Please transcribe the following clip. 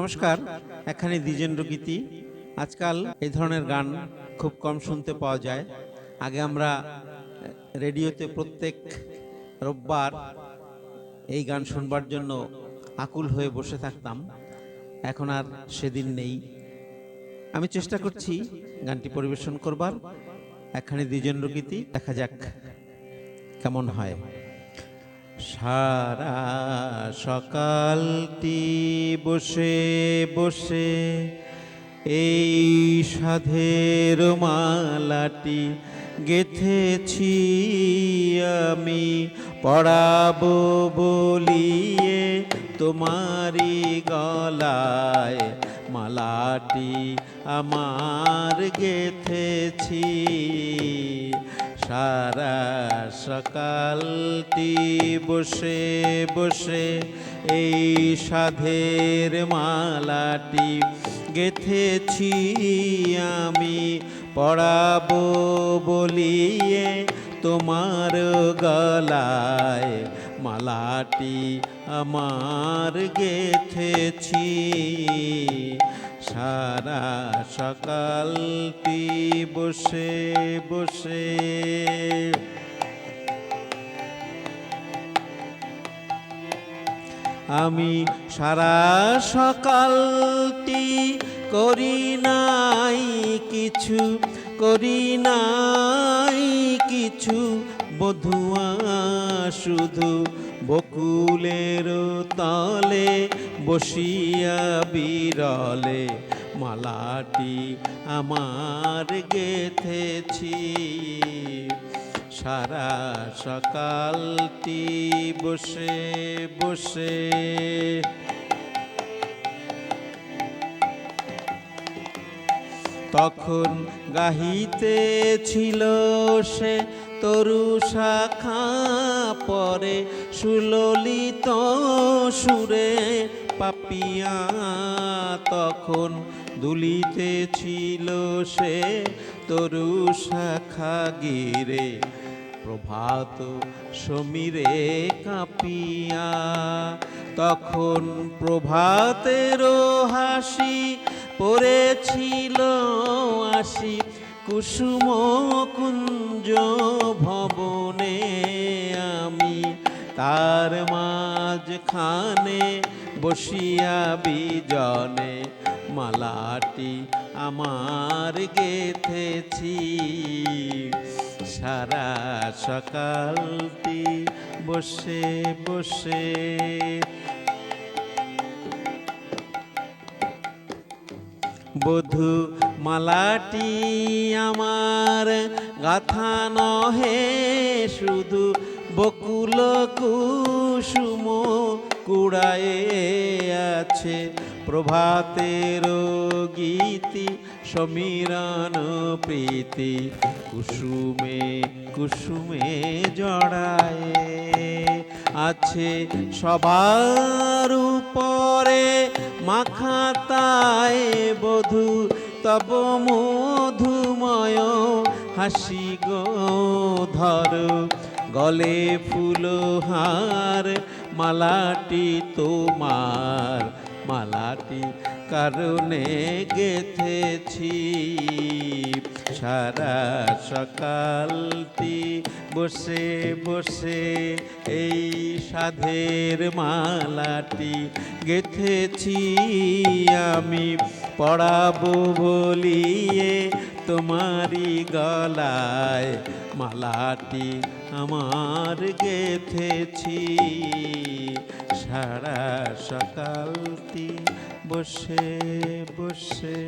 নমস্কার, এখানে দ্বিজেন্দ্র গীতি। আজকাল এই ধরনের গান খুব কম শুনতে পাওয়া যায়। আগে আমরা রেডিওতে প্রত্যেক রোববার এই গান শুনবার জন্য আকুল হয়ে বসে থাকতাম। এখন আর সেদিন নেই। আমি চেষ্টা করছি গানটি পরিবেশন করবার। এখানে দ্বিজেন্দ্র গীতি, দেখা যাক কেমন হয়। সারা সকালটি বসে বসে এই সাধের মালাটি গেথেছি আমি, পড়াবো বলিয়ে তোমারি গলায় মালাটি আমার গেথেছি। সারা সকালটি বসে বসে এই সাধের মালাটি গেথেছি আমি, পড়াবো বলিয়ে তোমার গলায় মালাটি আমার গেথেছি। সারা সকালটি বসে বসে আমি সারা সকালটি করি নাই কিছু, করি নাই কিছু, বধুয়া শুধু বকুলের তলে বসিয়া বিরলে মালাটি আমার গেথেছি। সারা সকালটি বসে বসে তখন গাহিতেছিল সে তরু শাখা পরে সুললিত সুরে পাপিয়া, তখন দুলিতেছিল সে তরু শাখা গিরে প্রভাত সমীরে কাঁপিয়া। তখন প্রভাতের হাসি পড়েছিল আসি কুসুম কুঞ্জ ভবনে, আমি তার মাঝখানে বসিয়া বিজনে মালাটি আমার গেথেছি। সারা সকালটি বসে বসে বধূ মালাটি আমার গাথা নহে শুধু বকুল কুসুম কুড়ায়ে আছে, প্রভাতের গীতি সমীরণ প্রীতি কুসুমে কুসুমে জড়ায়ে আছে। সবার উপরে মাখাতায় বধূ তব মধুময় হাসি গো ধর, গলে ফুলহার মালাটি তোমার মালাটি কারণে গেথেছি। সারা সকালটি বসে বসে এই সাধের মালাটি গেথেছি আমি, পড়াবো বলিয়ে তোমারি গলায় মালাটি আমার গেথেছি। সারা সকালটি বসে বসে